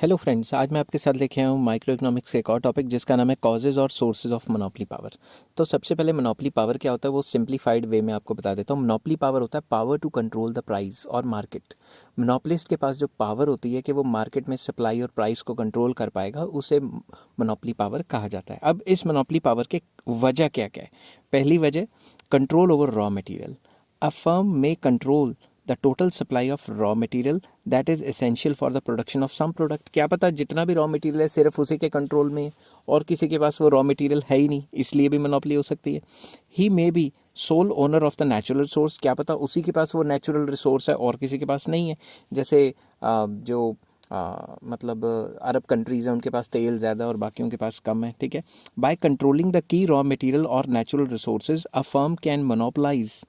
Hello friends, आज मैं आपके साथ लेके आया हूँ माइक्रो इकोनॉमिक्स का एक और टॉपिक जिसका नाम है कॉजेज़ और सोर्सेज ऑफ मोनोपोली पावर। तो सबसे पहले मोनोपोली पावर क्या होता है वो सिंप्लीफाइड वे में आपको बता देता हूँ। मोनोपोली पावर होता है power to control the price और मार्केट। मोनोपोलिस्ट के पास जो पावर होती है कि वो मार्केट में सप्लाई और प्राइस को कंट्रोल कर पाएगा, उसे मोनोपोली पावर कहा जाता है। अब इस मोनोपोली पावर के वजह क्या क्या है? पहली वजह, control over raw material. A firm may control the total supply of raw material that is essential for the production of some product. क्या पता जितना भी रॉ मटेरियल है सिर्फ उसी के कंट्रोल में है और किसी के पास वो रॉ मटेरियल है ही नहीं, इसलिए भी मोनोपोली हो सकती है। He may be sole owner of the natural resource. क्या पता उसी के पास वो नेचुरल रिसोर्स है और किसी के पास नहीं है। जैसे मतलब अरब कंट्रीज़ हैं, उनके पास तेल ज़्यादा और बाकियों के पास कम है, ठीक है। By controlling the key raw material और natural resources a firm can monopolize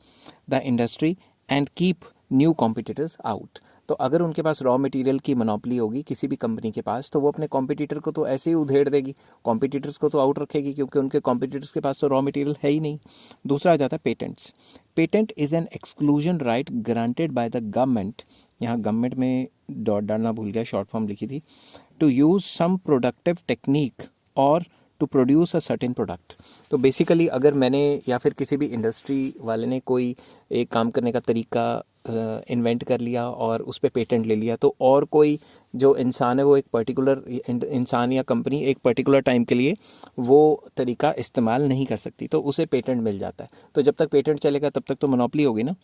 the industry and keep new competitors out. तो अगर उनके पास रॉ मटेरियल की मोनोपोली होगी किसी भी कंपनी के पास, तो वो अपने कॉम्पिटिटर को तो ऐसे ही उधेड़ देगी, कॉम्पिटिटर्स को तो आउट रखेगी क्योंकि उनके कॉम्पिटिटर्स के पास तो रॉ मटेरियल है ही नहीं। दूसरा आ जाता है patents. Patent is an exclusion right granted by the government. यहाँ गवर्नमेंट में डॉट डालना भूल गया, शॉर्ट फॉर्म लिखी थी। To use some productive technique और to produce a certain product. तो बेसिकली अगर मैंने या फिर किसी भी इंडस्ट्री वाले ने कोई एक काम करने का तरीका इन्वेंट कर लिया और उस पर पेटेंट ले लिया, तो और कोई जो इंसान है वो एक पर्टिकुलर इंसान या कंपनी एक पर्टिकुलर टाइम के लिए वो तरीका इस्तेमाल नहीं कर सकती, तो उसे पेटेंट मिल जाता है। तो जब तक पेटेंट चलेगा तब तक तो मोनोपोली होगी ना।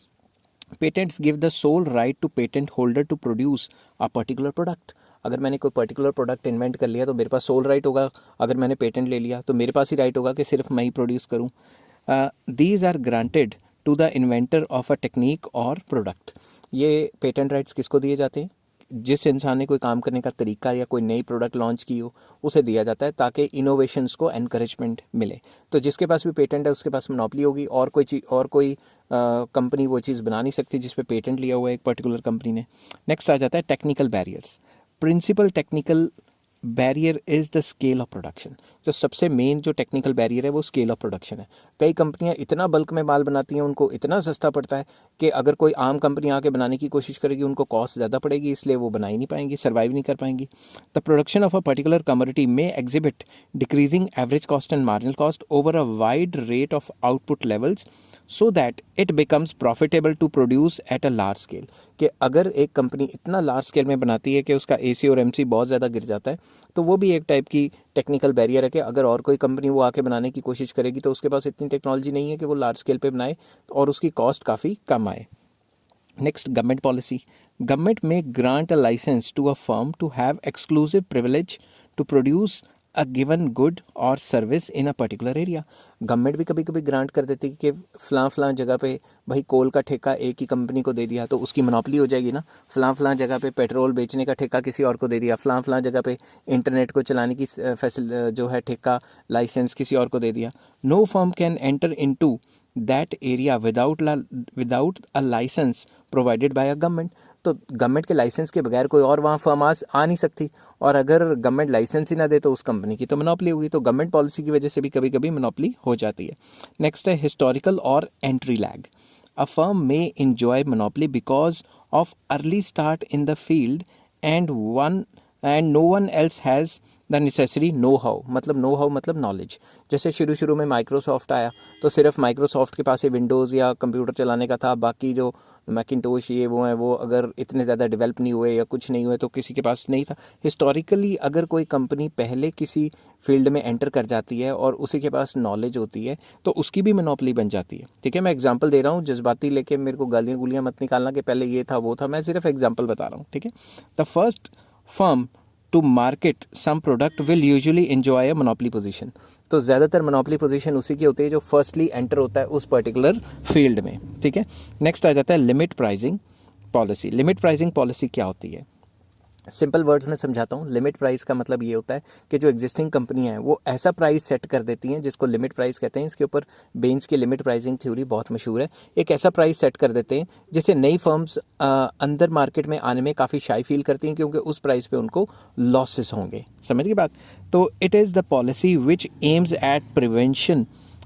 Patents give the sole right to patent holder to produce a particular product. अगर मैंने कोई पर्टिकुलर प्रोडक्ट इन्वेंट कर लिया तो मेरे पास सोल राइट होगा। अगर मैंने पेटेंट ले लिया तो मेरे पास ही राइट होगा कि सिर्फ मैं ही प्रोड्यूस करूँ। These are granted to the inventor of a technique or product. ये पेटेंट राइट्स किसको दिए जाते हैं? जिस इंसान ने कोई काम करने का तरीका या कोई नई प्रोडक्ट लॉन्च की हो उसे दिया जाता है ताकि इनोवेशंस को एनकरेजमेंट मिले। तो जिसके पास भी पेटेंट है उसके पास मोनोपोली होगी और कोई चीज़ और कोई कंपनी वो चीज़ बना नहीं सकती जिस पे पेटेंट लिया हुआ है एक पर्टिकुलर कंपनी ने। नेक्स्ट आ जाता है technical barriers. Principal technical barrier is the scale of production. जो सबसे मेन जो टेक्निकल बैरियर है वो स्केल ऑफ प्रोडक्शन है। कई कंपनियां इतना बल्क में माल बनाती हैं, उनको इतना सस्ता पड़ता है कि अगर कोई आम कंपनी आके बनाने की कोशिश करेगी उनको कॉस्ट ज़्यादा पड़ेगी, इसलिए वो बना ही नहीं पाएंगी, सर्वाइव नहीं कर पाएंगी। The production of a particular commodity may exhibit decreasing average cost and marginal cost over a wide rate of output levels so that it becomes profitable to produce at a large scale. कि अगर एक company इतना large scale में बनाती है कि उसका AC और एमसी बहुत ज़्यादा गिर जाता है, तो वो भी एक टाइप की टेक्निकल बैरियर है कि अगर और कोई कंपनी वो आके बनाने की कोशिश करेगी तो उसके पास इतनी टेक्नोलॉजी नहीं है कि वो लार्ज स्केल पे बनाए और उसकी कॉस्ट काफ़ी कम आए। Next, government policy. Government may grant a license to a firm to have exclusive privilege to produce a given good और service in a particular area. Government भी कभी कभी ग्रांट कर देती है कि फ़लाँ जगह पे भाई कोल का ठेका एक ही कंपनी को दे दिया तो उसकी मोनोपोली हो जाएगी ना। फ़लाँ जगह पे पेट्रोल बेचने का ठेका किसी और को दे दिया, फ़लाँ जगह पे इंटरनेट को चलाने की जो है ठेका लाइसेंस किसी और को दे दिया। No firm can enter into that area without a licence provided by a government. तो गवर्नमेंट के लाइसेंस के बगैर कोई और वहाँ फर्म आ नहीं सकती, और अगर गवर्नमेंट लाइसेंस ही ना दे तो उस कंपनी की तो मोनोपोली होगी। तो गवर्नमेंट पॉलिसी की वजह से भी कभी कभी मोनोपोली हो जाती है। नेक्स्ट है हिस्टोरिकल और entry lag. A firm may enjoy monopoly because of early start in the field and no one else has the necessary know how. मतलब नॉलेज। जैसे शुरू में माइक्रोसॉफ्ट आया तो सिर्फ माइक्रोसॉफ्ट के पास ही विंडोज़ या कंप्यूटर चलाने का था, बाकी जो मैकिंटोश ये वो हैं वो अगर इतने ज़्यादा डेवलप नहीं हुए या कुछ नहीं हुए तो किसी के पास नहीं था। हिस्टोरिकली अगर कोई कंपनी पहले किसी फील्ड में एंटर कर जाती है और उसी के पास नॉलेज होती है तो उसकी भी मोनोपोली बन जाती है, ठीक है। मैं एग्जांपल दे रहा हूँ, जज्बाती लेके मेरे को गालियाँ गुलियाँ मत निकालना कि पहले ये था वो था, मैं सिर्फ एग्जाम्पल बता रहा हूँ, ठीक है। The first firm to market some product will usually enjoy a monopoly position. तो ज़्यादातर मोनोपोली पोजीशन उसी की होती है जो फर्स्टली एंटर होता है उस पर्टिकुलर फील्ड में, ठीक है। नेक्स्ट आ जाता है limit pricing policy. Limit pricing policy क्या होती है? सिंपल वर्ड्स में समझाता हूँ। लिमिट प्राइस का मतलब ये होता है कि जो एग्जिस्टिंग कंपनियां हैं वो ऐसा प्राइस सेट कर देती हैं जिसको लिमिट प्राइस कहते हैं। इसके ऊपर बेंच की लिमिट प्राइसिंग थ्योरी बहुत मशहूर है। एक ऐसा प्राइस सेट कर देते हैं जिससे नई फर्म्स अंदर मार्केट में आने में काफ़ी शाई फील करती हैं क्योंकि उस प्राइस पे उनको लॉसेस होंगे। समझ की बात? तो it is the policy which aims at prevention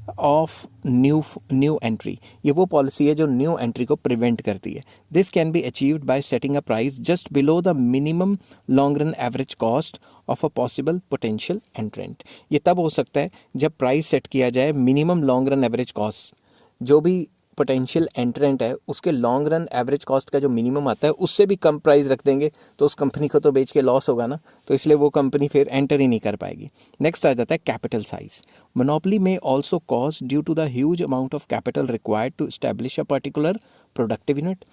of new entry. ये वो पॉलिसी है जो न्यू एंट्री को प्रिवेंट करती है। This can be achieved by setting a price just below the minimum long run average cost of a possible potential एंट्रेंट। ये तब हो सकता है जब प्राइस सेट किया जाए minimum long run average cost, जो भी पोटेंशियल एंट्रेंट है उसके लॉन्ग रन एवरेज कॉस्ट का जो मिनिमम आता है उससे भी कम प्राइस रख देंगे तो उस कंपनी को तो बेच के लॉस होगा ना, तो इसलिए वो कंपनी फिर एंटर ही नहीं कर पाएगी। नेक्स्ट आ जाता है कैपिटल साइज। मोनोपोली में also cause due to the huge amount of capital required to establish a particular productive unit.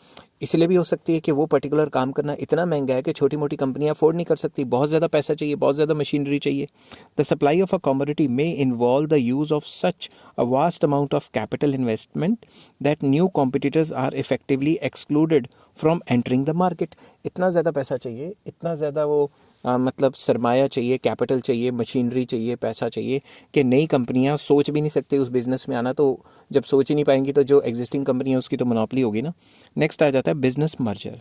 इसलिए भी हो सकती है कि वो पर्टिकुलर काम करना इतना महंगा है कि छोटी मोटी कंपनियां अफोर्ड नहीं कर सकती, बहुत ज़्यादा पैसा चाहिए, बहुत ज़्यादा मशीनरी चाहिए। The supply of a commodity may involve the use of such a vast amount of capital investment that new competitors are effectively excluded from entering the market. इतना ज़्यादा पैसा चाहिए, इतना ज़्यादा वो मतलब सरमाया चाहिए, कैपिटल चाहिए, मशीनरी चाहिए, पैसा चाहिए कि नई कंपनियां सोच भी नहीं सकती उस बिज़नेस में आना। तो जब सोच ही नहीं पाएंगी तो जो एग्जिस्टिंग कंपनी है उसकी तो मोनोपोली होगी ना। नेक्स्ट आ जाता है business merger.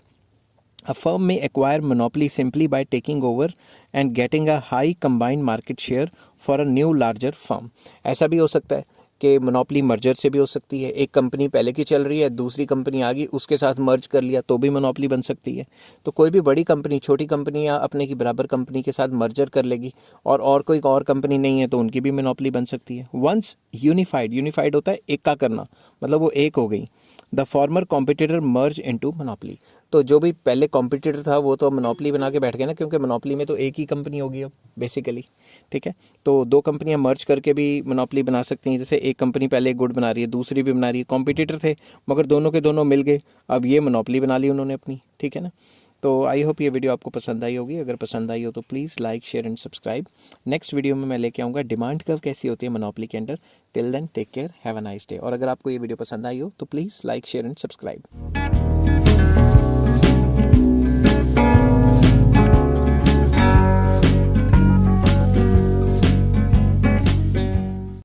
A firm may acquire monopoly simply by taking over and getting a high combined market share for a new larger firm. ऐसा भी हो सकता है कि मोनोपोली मर्जर से भी हो सकती है। एक कंपनी पहले की चल रही है, दूसरी कंपनी आ गई, उसके साथ मर्ज कर लिया तो भी मोनोपोली बन सकती है। तो कोई भी बड़ी कंपनी छोटी कंपनी या अपने की बराबर कंपनी के साथ मर्जर कर लेगी और कोई और कंपनी नहीं है तो उनकी भी मोनोपोली बन सकती है। वंस यूनिफाइड होता है एक का करना, मतलब वो एक हो गई। The former competitor merge into monopoly. तो जो भी पहले कॉम्पिटिटर था वो तो मोनोपोली बना के बैठ गया ना, क्योंकि मोनोपोली में तो एक ही कंपनी होगी अब बेसिकली। ठीक है, तो दो कंपनियां मर्ज करके भी मोनोपोली बना सकती हैं। जैसे एक कंपनी पहले गुड़ बना रही है, दूसरी भी बना रही है, कॉम्पिटिटर थे मगर दोनों के दोनों मिल गए, अब ये मोनोपोली बना ली उन्होंने अपनी। ठीक है ना। तो आई होप ये वीडियो आपको पसंद आई होगी। अगर पसंद आई हो तो please like share and subscribe. Next video में मैं लेके आऊँगा डिमांड कर्व कैसी होती है मोनोपोली के under. Till then take care, have a nice day. और अगर आपको ये वीडियो पसंद आई हो तो please like share and subscribe.